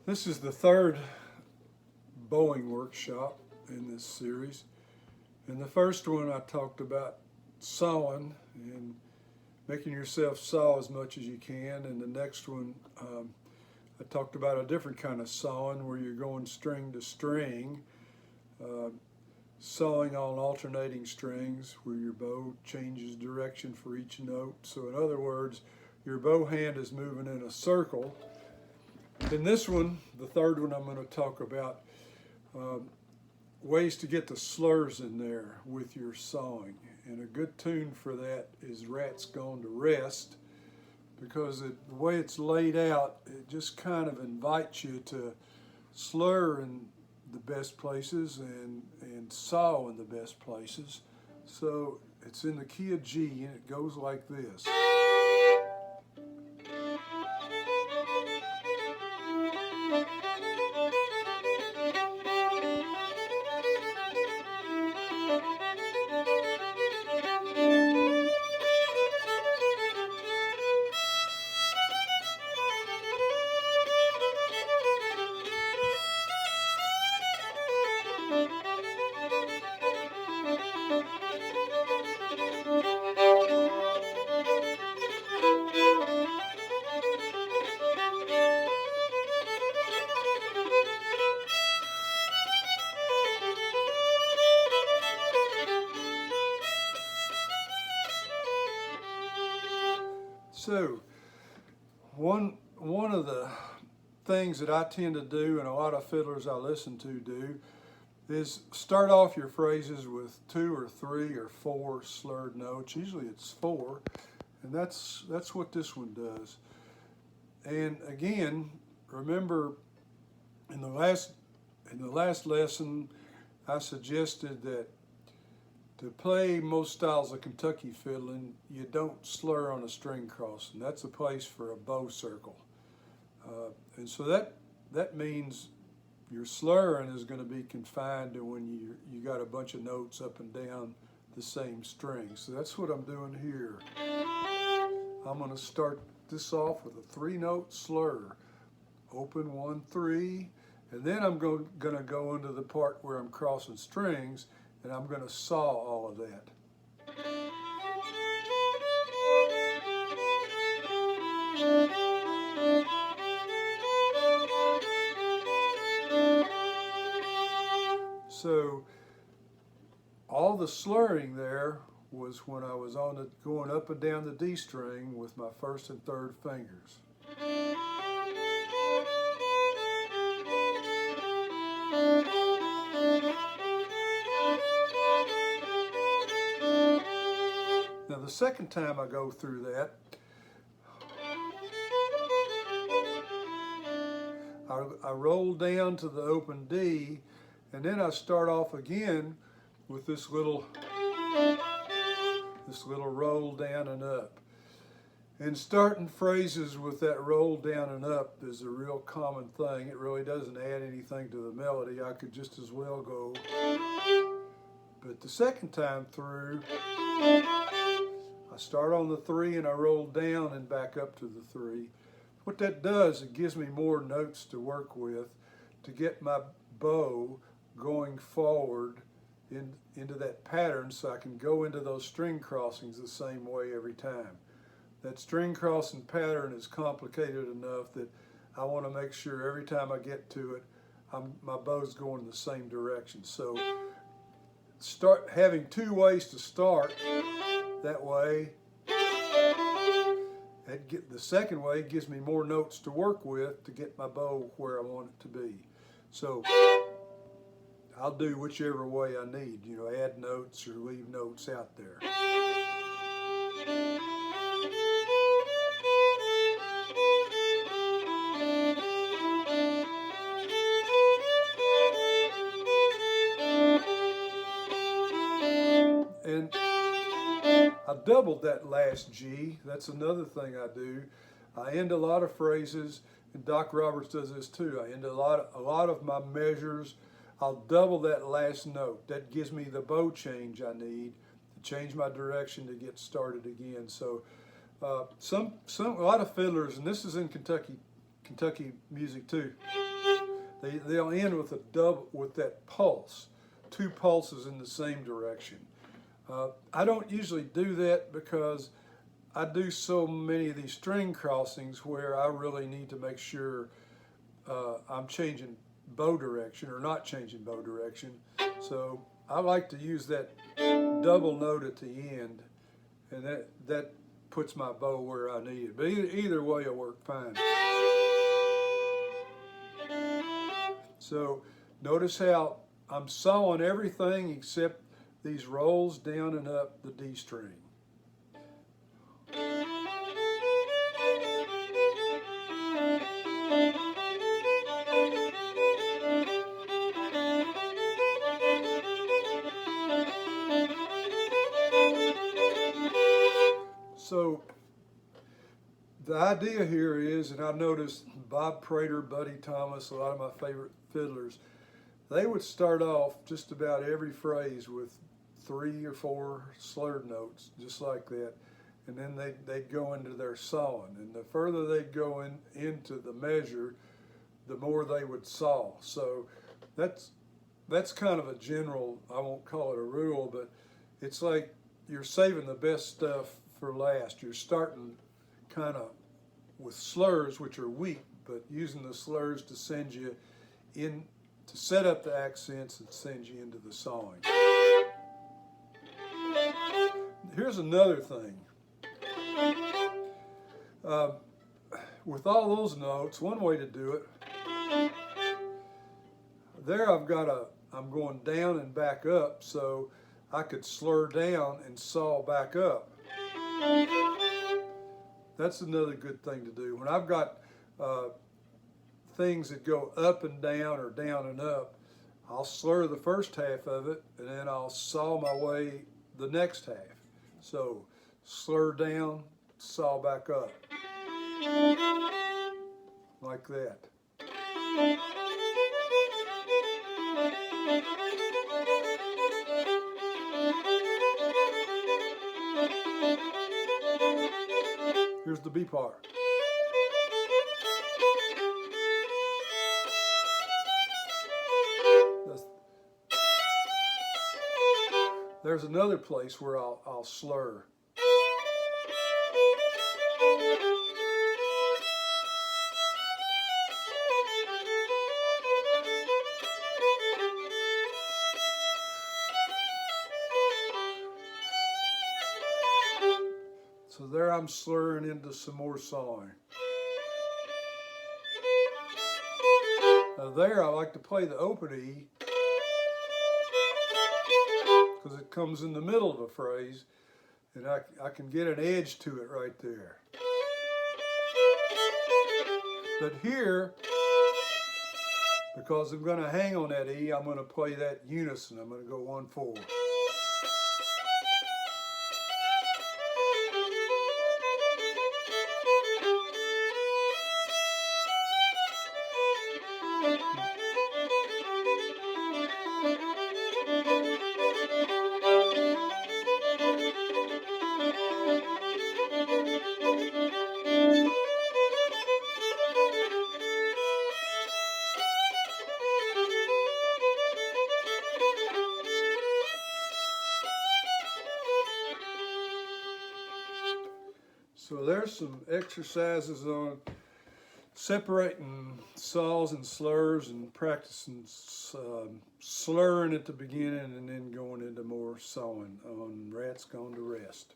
This is the third bowing workshop in this series. In the first one, I talked about sawing and making yourself saw as much as you can. And the next one, I talked about a different kind of sawing where you're going string to string, uh, sawing on alternating strings where your bow changes direction for each note. So in other words, your bow hand is moving in a circle. In this one, the third one, I'm going to talk about ways to get the slurs in there with your sawing. And a good tune for that is Rat's Gone to Rest, because the way it's laid out, it just kind of invites you to slur in the best places and saw in the best places. So it's in the key of G and it goes like this. So, one of the things that I tend to do, and a lot of fiddlers I listen to do, is start off your phrases with 2 or 3 or 4 slurred notes. Usually it's 4, and that's what this one does. And again, remember in the last lesson, I suggested that to play most styles of Kentucky fiddling, you don't slur on a string crossing. That's a place for a bow circle. And so that means your slurring is going to be confined to when you got a bunch of notes up and down the same string. So that's what I'm doing here. I'm going to start this off with a 3-note slur. Open 1, 3, and then I'm going to go into the part where I'm crossing strings, and I'm going to saw all of that. So all the slurring there was when I was going up and down the D string with my 1st and 3rd fingers. Now the second time I go through that, I roll down to the open D, and then I start off again with this little roll down and up. And starting phrases with that roll down and up is a real common thing. It really doesn't add anything to the melody. I could just as well go. But the second time through, I start on the 3 and I roll down and back up to the 3. What that does, it gives me more notes to work with to get my bow going forward into that pattern, so I can go into those string crossings the same way every time. That string crossing pattern is complicated enough that I want to make sure every time I get to it, my bow's going the same direction. So start having 2 ways to start. That way, the second way gives me more notes to work with to get my bow where I want it to be. So I'll do whichever way I need, add notes or leave notes out there. And I doubled that last G. That's another thing I do. I end a lot of phrases, and Doc Roberts does this too. I end a lot of my measures. I'll double that last note. That gives me the bow change I need to change my direction to get started again. So a lot of fiddlers, and this is in Kentucky music too, They'll end with a double, with that pulse, two pulses in the same direction. I don't usually do that because I do so many of these string crossings where I really need to make sure I'm changing bow direction or not changing bow direction. So I like to use that double note at the end, and that puts my bow where I need it. But either way will work fine. So notice how I'm sawing everything except these rolls down and up the D string. So the idea here is, and I noticed Bob Prater, Buddy Thomas, a lot of my favorite fiddlers, they would start off just about every phrase with 3 or 4 slurred notes, just like that, and then they'd go into their sawing. And the further they'd go into the measure, the more they would saw. So that's kind of a general, I won't call it a rule, but it's like you're saving the best stuff for last. You're starting kind of with slurs, which are weak, but using the slurs to send you in, to set up the accents and send you into the sawing. Here's another thing. With all those notes, one way to do it, there I'm going down and back up, so I could slur down and saw back up. That's another good thing to do. When I've got things that go up and down or down and up, I'll slur the first half of it and then I'll saw my way the next half. So slur down, saw back up. Like that. Here's the B part. There's another place where I'll slur. So there I'm slurring into some more sawing. Now there I like to play the open E because it comes in the middle of a phrase and I can get an edge to it right there. But here, because I'm going to hang on that E, I'm going to play that unison. I'm going to go 1-4. So there's some exercises on separating saws and slurs and practicing slurring at the beginning and then going into more sawing on Rats Gone to Rest.